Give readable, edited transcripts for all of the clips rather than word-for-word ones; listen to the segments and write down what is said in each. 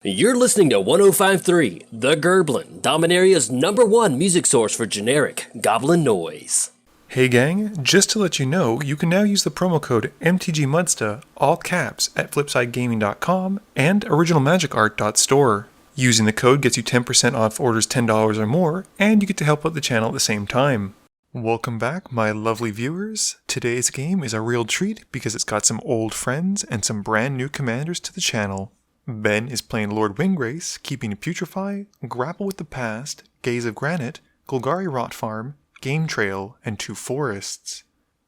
You're listening to 105.3, The Gerblin, Dominaria's #1 music source for generic goblin noise. Hey gang, just to let you know, you can now use the promo code MTGMudsta, all caps, at flipsidegaming.com and originalmagicart.store. Using the code gets you 10% off orders $10 or more, and you get to help out the channel at the same time. Welcome back, my lovely viewers. Today's game is a real treat because it's got some old friends and some brand new commanders to the channel. Ben is playing Lord Windgrace, keeping Putrefy, Grapple with the Past, Gaze of Granite, Golgari Rot Farm, Game Trail, and 2 forests.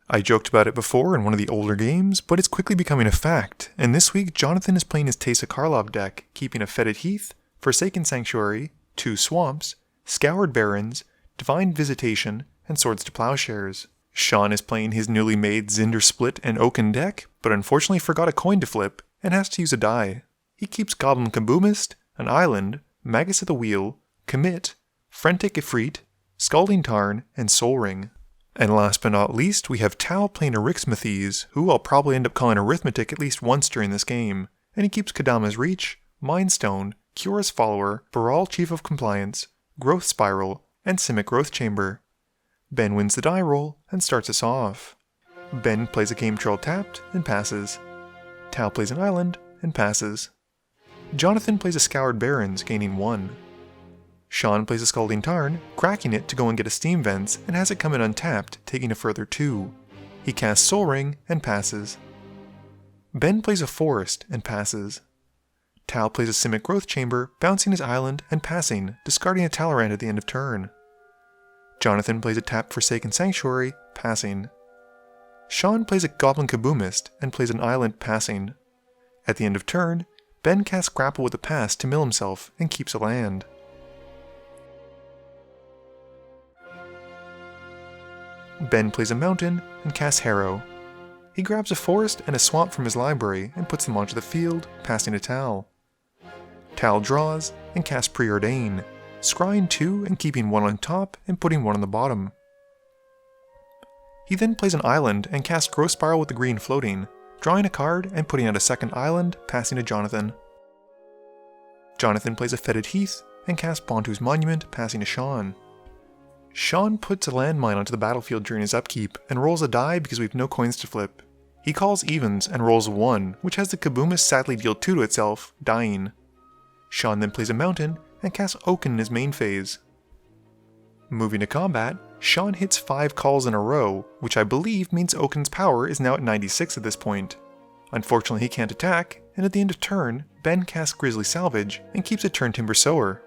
I joked about it before in one of the older games, but it's quickly becoming a fact, and this week Jonathan is playing his Teysa Karlov deck, keeping a Fetid Heath, Forsaken Sanctuary, 2 swamps, Scoured Barrens, Divine Visitation, and Swords to Plowshares. Sean is playing his newly made Zndrslpt and Okaun deck, but unfortunately forgot a coin to flip, and has to use a die. He keeps Goblin Kaboomist, an Island, Magus of the Wheel, Commit, Frantic Ifrit, Scalding Tarn, and Soul Ring. And last but not least, we have Tao playing Arixmethes, who I'll probably end up calling Arithmetic at least once during this game, and he keeps Kadama's Reach, Mind Stone, Cura's Follower, Baral Chief of Compliance, Growth Spiral, and Simic Growth Chamber. Ben wins the die roll and starts us off. Ben plays a Game Trail tapped and passes. Tao plays an Island and passes. Jonathan plays a Scoured Barrens, gaining 1. Sean plays a Scalding Tarn, cracking it to go and get a Steam Vents, and has it come in untapped, taking a further 2. He casts Soul Ring and passes. Ben plays a Forest and passes. Tao plays a Simic Growth Chamber, bouncing his Island and passing, discarding a Talrand at the end of turn. Jonathan plays a tapped Forsaken Sanctuary, passing. Sean plays a Goblin Kaboomist and plays an Island, passing. At the end of turn, Ben casts Grapple with the Past to mill himself and keeps a land. Ben plays a Mountain and casts Harrow. He grabs a Forest and a Swamp from his library and puts them onto the field, passing to Tal. Tal draws and casts Preordain, scrying 2 and keeping 1 on top and putting 1 on the bottom. He then plays an Island and casts Growth Spiral with the green floating, drawing a card and putting out a second Island, passing to Jonathan. Jonathan plays a Fetid Heath and casts Bontu's Monument, passing to Sean. Sean puts a landmine onto the battlefield during his upkeep and rolls a die because we have no coins to flip. He calls evens and rolls a 1, which has the Kaboomist sadly deal 2 to itself, dying. Sean then plays a Mountain and casts Okaun in his main phase. Moving to combat, Sean hits 5 calls in a row, which I believe means Okaun's power is now at 96 at this point. Unfortunately he can't attack, and at the end of turn, Ben casts Grizzly Salvage and keeps a Turn Timber Sower.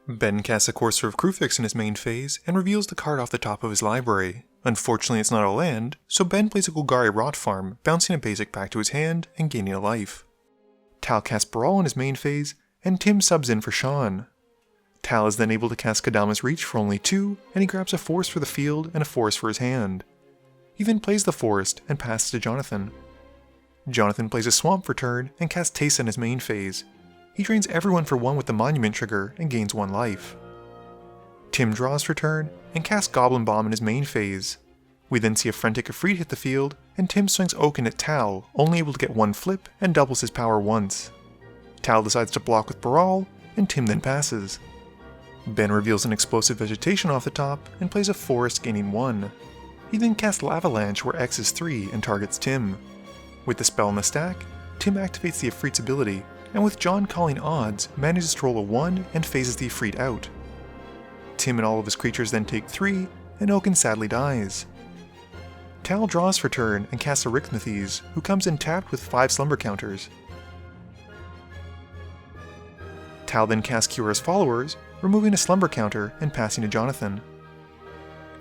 Ben casts a Courser of Krufix in his main phase and reveals the card off the top of his library. Unfortunately it's not a land, so Ben plays a Golgari Rot Farm, bouncing a basic back to his hand and gaining a life. Tal casts Baral in his main phase, and Tim subs in for Sean. Tal is then able to cast Kadama's Reach for only 2, and he grabs a Forest for the field and a Forest for his hand. He then plays the Forest and passes to Jonathan. Jonathan plays a Swamp for turn and casts Teysa in his main phase. He drains everyone for 1 with the Monument trigger and gains 1 life. Tim draws for turn and casts Goblin Bomb in his main phase. We then see a Frantic Ifrit hit the field, and Tim swings Okaun at Tal, only able to get 1 flip and doubles his power once. Tal decides to block with Baral, and Tim then passes. Ben reveals an Explosive Vegetation off the top and plays a Forest, gaining 1. He then casts Lavalanche where X is 3 and targets Tim. With the spell in the stack, Tim activates the Ifrit's ability, and with John calling odds, manages to roll a 1 and phases the Ifrit out. Tim and all of his creatures then take 3, and Okaun sadly dies. Tal draws for turn and casts Arixmethes, who comes in tapped with 5 slumber counters. Tal then casts Cura's Followers, removing a slumber counter and passing to Jonathan.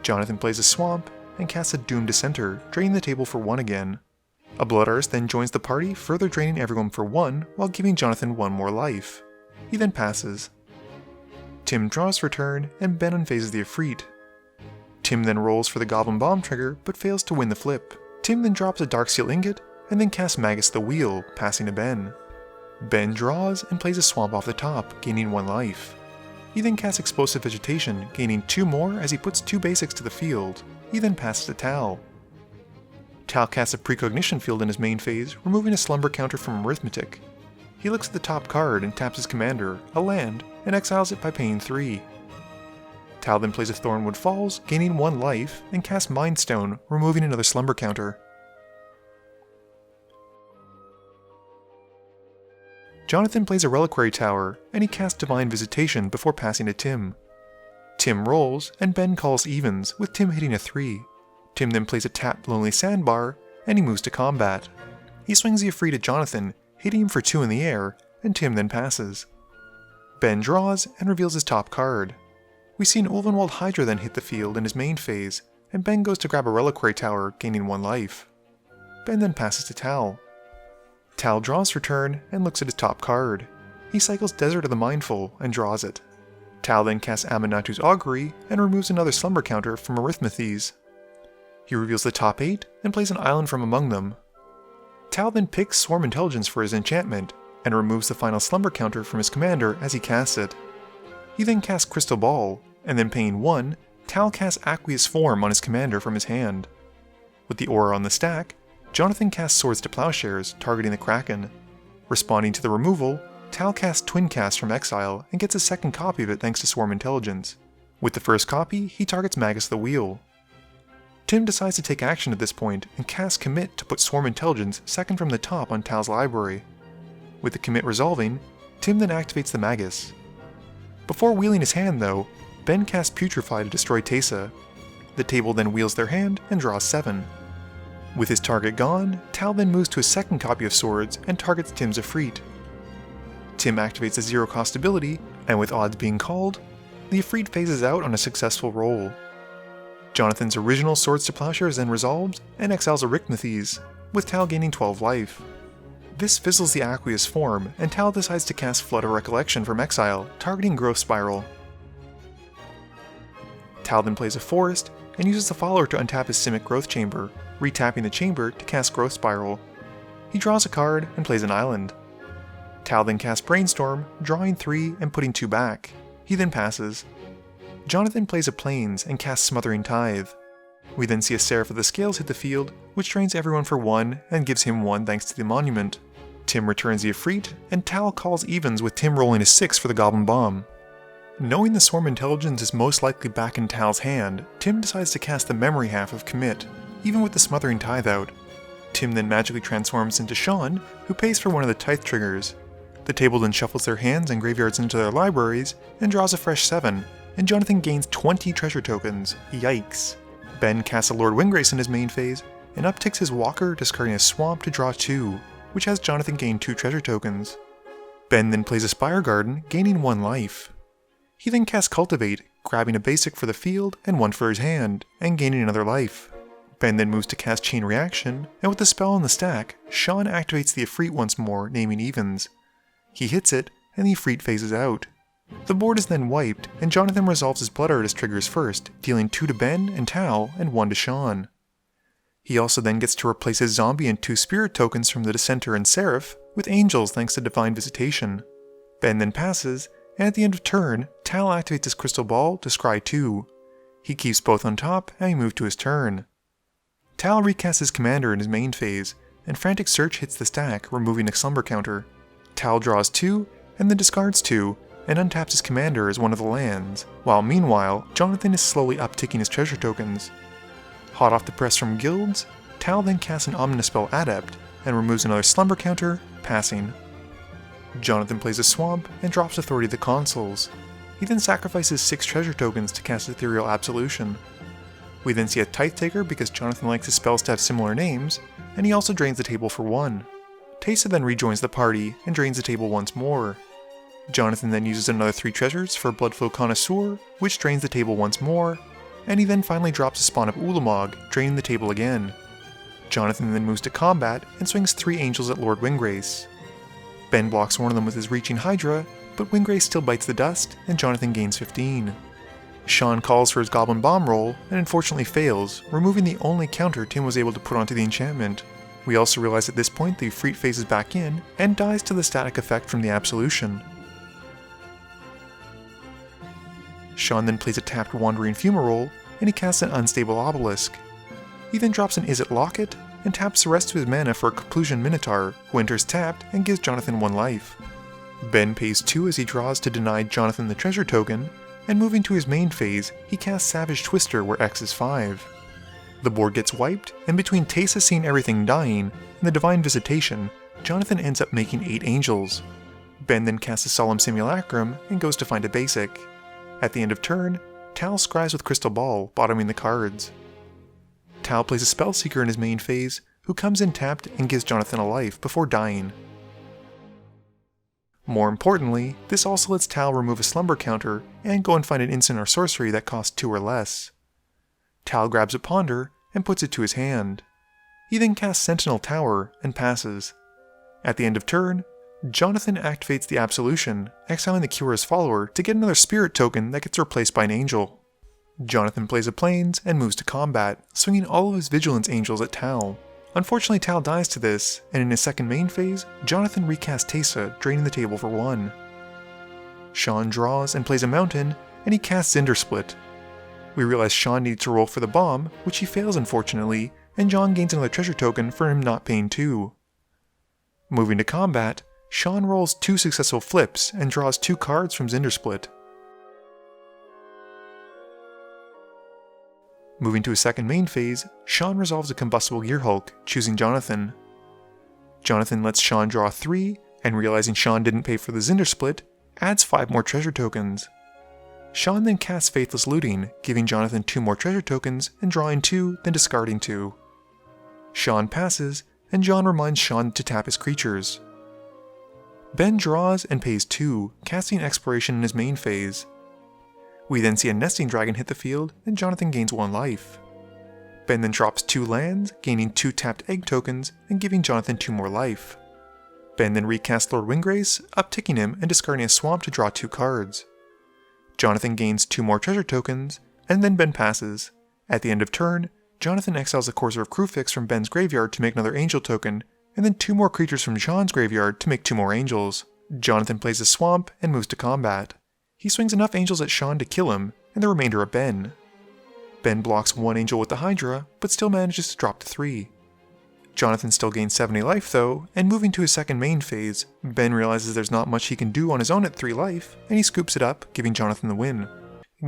Jonathan plays a Swamp and casts a Doomed Dissenter, draining the table for 1 again. A Blood Artist then joins the party, further draining everyone for 1 while giving Jonathan 1 more life. He then passes. Tim draws for turn and Ben unphases the Ifrit. Tim then rolls for the Goblin Bomb trigger but fails to win the flip. Tim then drops a Darksteel Ingot and then casts Magus the Wheel, passing to Ben. Ben draws and plays a Swamp off the top, gaining 1 life. He then casts Explosive Vegetation, gaining 2 more as he puts 2 basics to the field. He then passes to Tal. Tal casts a Precognition field in his main phase, removing a slumber counter from Arithmetic. He looks at the top card and taps his commander, a land, and exiles it by paying 3. Tal then plays a Thornwood Falls, gaining 1 life, and casts Mind Stone, removing another slumber counter. Jonathan plays a Reliquary Tower, and he casts Divine Visitation before passing to Tim. Tim rolls, and Ben calls evens, with Tim hitting a 3. Tim then plays a tapped Lonely Sandbar, and he moves to combat. He swings the Ifrit at Jonathan, hitting him for 2 in the air, and Tim then passes. Ben draws, and reveals his top card. We see an Ulvenwald Hydra then hit the field in his main phase, and Ben goes to grab a Reliquary Tower, gaining 1 life. Ben then passes to Tal. Tal draws for turn, and looks at his top card. He cycles Desert of the Mindful, and draws it. Tal then casts Aminatu's Augury, and removes another slumber counter from Arithmethes. He reveals the top 8, and plays an island from among them. Tal then picks Swarm Intelligence for his enchantment, and removes the final slumber counter from his commander as he casts it. He then casts Crystal Ball, and then paying 1, Tal casts Aqueous Form on his commander from his hand. With the aura on the stack, Jonathan casts Swords to Plowshares, targeting the Kraken. Responding to the removal, Tal casts Twin Cast from exile and gets a second copy of it thanks to Swarm Intelligence. With the first copy, he targets Magus the Wheel. Tim decides to take action at this point and casts Commit to put Swarm Intelligence second from the top on Tal's library. With the commit resolving, Tim then activates the Magus. Before wheeling his hand though, Ben casts Putrefy to destroy Teysa. The table then wheels their hand and draws 7. With his target gone, Tal then moves to a second copy of Swords and targets Tim's Ifrit. Tim activates a 0-cost ability, and with odds being called, the Ifrit phases out on a successful roll. Jonathan's original Swords to Plowshares then resolves and exiles Arixmethes, with Tal gaining 12 life. This fizzles the Aqueous Form, and Tal decides to cast Flood of Recollection from exile, targeting Growth Spiral. Tal then plays a Forest, and uses the follower to untap his Simic Growth Chamber, retapping the chamber to cast Growth Spiral. He draws a card and plays an island. Tal then casts Brainstorm, drawing 3 and putting 2 back. He then passes. Jonathan plays a Plains and casts Smothering Tithe. We then see a Seraph of the Scales hit the field, which drains everyone for 1 and gives him 1 thanks to the monument. Tim returns the Ifrit, and Tal calls evens with Tim rolling a 6 for the Goblin Bomb. Knowing the Swarm Intelligence is most likely back in Tal's hand, Tim decides to cast the memory half of Commit, even with the Smothering Tithe out. Tim then magically transforms into Sean, who pays for one of the Tithe triggers. The table then shuffles their hands and graveyards into their libraries, and draws a fresh 7, and Jonathan gains 20 treasure tokens. Yikes. Ben casts a Lord Windgrace in his main phase, and upticks his Walker, discarding a Swamp to draw 2, which has Jonathan gain 2 treasure tokens. Ben then plays a Spire Garden, gaining 1 life. He then casts Cultivate, grabbing a basic for the field and 1 for his hand, and gaining another life. Ben then moves to cast Chain Reaction, and with the spell on the stack, Sean activates the Ifrit once more, naming evens. He hits it, and the Ifrit phases out. The board is then wiped, and Jonathan resolves his Blood Artist triggers first, dealing 2 to Ben and Tal, and 1 to Sean. He also then gets to replace his Zombie and 2 Spirit tokens from the Dissenter and Seraph with Angels thanks to Divine Visitation. Ben then passes, and at the end of turn, Tal activates his Crystal Ball to scry 2. He keeps both on top, and we move to his turn. Tal recasts his commander in his main phase, and Frantic Search hits the stack, removing a slumber counter. Tal draws 2, and then discards 2, and untaps his commander as one of the lands, while meanwhile, Jonathan is slowly upticking his treasure tokens. Hot off the press from guilds, Tal then casts an Omnispell Adept, and removes another slumber counter, passing. Jonathan plays a Swamp, and drops Authority of the Consuls. He then sacrifices 6 treasure tokens to cast Ethereal Absolution. We then see a Tithe Taker because Jonathan likes his spells to have similar names, and he also drains the table for 1. Teysa then rejoins the party, and drains the table once more. Jonathan then uses another 3 treasures for Bloodflow Connoisseur, which drains the table once more, and he then finally drops a Spawn of Ulamog, draining the table again. Jonathan then moves to combat, and swings 3 angels at Lord Windgrace. Ben blocks one of them with his Reaching Hydra, but Windgrace still bites the dust, and Jonathan gains 15. Sean calls for his Goblin Bomb roll, and unfortunately fails, removing the only counter Tim was able to put onto the enchantment. We also realize at this point the Ifrit phases back in, and dies to the static effect from the Absolution. Sean then plays a tapped Wandering Fumarole, and he casts an Unstable Obelisk. He then drops an Is It Locket, and taps the rest of his mana for a Complusion Minotaur, who enters tapped and gives Jonathan 1 life. Ben pays 2 as he draws to deny Jonathan the treasure token, and moving to his main phase, he casts Savage Twister where X is 5. The board gets wiped, and between Teysa seeing everything dying and the Divine Visitation, Jonathan ends up making 8 angels. Ben then casts a Solemn Simulacrum and goes to find a basic. At the end of turn, Tal scries with Crystal Ball, bottoming the cards. Tal plays a Spellseeker in his main phase, who comes in tapped and gives Jonathan a life before dying. More importantly, this also lets Tal remove a slumber counter and go and find an instant or sorcery that costs 2 or less. Tal grabs a Ponder and puts it to his hand. He then casts Sentinel Tower and passes. At the end of turn, Jonathan activates the Absolution, exiling the Cura's follower to get another spirit token that gets replaced by an angel. Jonathan plays a Plains and moves to combat, swinging all of his Vigilance angels at Tal. Unfortunately, Tal dies to this, and in his second main phase, Jonathan recasts Teysa, draining the table for 1. Sean draws and plays a Mountain, and he casts Zndrslpt. We realize Sean needs to roll for the bomb, which he fails unfortunately, and John gains another treasure token for him not paying 2. Moving to combat, Sean rolls 2 successful flips and draws 2 cards from Zndrslpt. Moving to his second main phase, Sean resolves a Combustible Gearhulk, choosing Jonathan. Jonathan lets Sean draw 3, and realizing Sean didn't pay for the Zndrslpt, adds 5 more treasure tokens. Sean then casts Faithless Looting, giving Jonathan 2 more treasure tokens and drawing 2, then discarding 2. Sean passes, and John reminds Sean to tap his creatures. Ben draws and pays 2, casting Exploration in his main phase. We then see a Nesting Dragon hit the field, and Jonathan gains 1 life. Ben then drops 2 lands, gaining 2 tapped egg tokens, and giving Jonathan 2 more life. Ben then recasts Lord Windgrace, upticking him and discarding a swamp to draw 2 cards. Jonathan gains 2 more treasure tokens, and then Ben passes. At the end of turn, Jonathan exiles a Courser of Crufix from Ben's graveyard to make another angel token, and then 2 more creatures from John's graveyard to make 2 more angels. Jonathan plays a swamp and moves to combat. He swings enough angels at Sean to kill him, and the remainder at Ben. Ben blocks 1 angel with the Hydra, but still manages to drop to 3. Jonathan still gains 70 life though, and moving to his second main phase, Ben realizes there's not much he can do on his own at 3 life, and he scoops it up, giving Jonathan the win.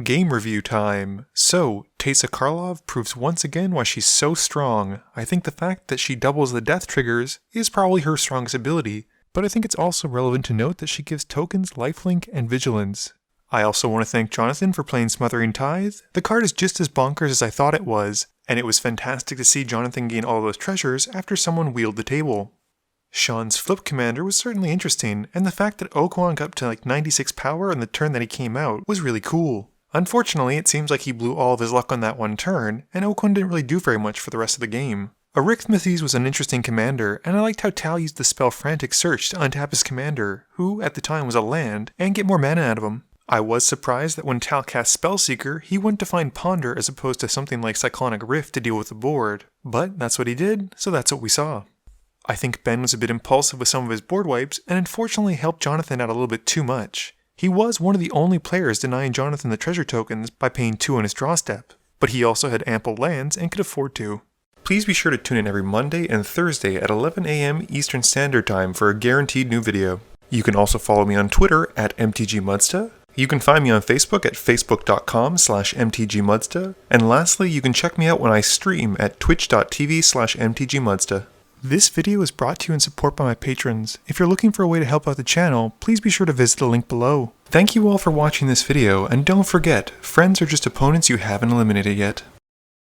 Game review time! So, Teysa Karlov proves once again why she's so strong. I think the fact that she doubles the death triggers is probably her strongest ability, but I think it's also relevant to note that she gives tokens lifelink and vigilance. I also want to thank Jonathan for playing Smothering Tithe. The card is just as bonkers as I thought it was, and it was fantastic to see Jonathan gain all those treasures after someone wheeled the table. Sean's Flip Commander was certainly interesting, and the fact that Okaun got up to like 96 power on the turn that he came out was really cool. Unfortunately, it seems like he blew all of his luck on that one turn, and Okaun didn't really do very much for the rest of the game. Arixmethes was an interesting commander, and I liked how Tal used the spell Frantic Search to untap his commander, who at the time was a land, and get more mana out of him. I was surprised that when Tal cast Spellseeker, he went to find Ponder as opposed to something like Cyclonic Rift to deal with the board, but that's what he did, so that's what we saw. I think Ben was a bit impulsive with some of his board wipes, and unfortunately helped Jonathan out a little bit too much. He was one of the only players denying Jonathan the treasure tokens by paying 2 on his draw step, but he also had ample lands and could afford to. Please be sure to tune in every Monday and Thursday at 11 AM Eastern Standard Time for a guaranteed new video. You can also follow me on Twitter at MTGMudsta. You can find me on Facebook at facebook.com/mtgmudsta. And lastly, you can check me out when I stream at twitch.tv/mtgmudsta. This video is brought to you in support by my patrons. If you're looking for a way to help out the channel, please be sure to visit the link below. Thank you all for watching this video, and don't forget, friends are just opponents you haven't eliminated yet.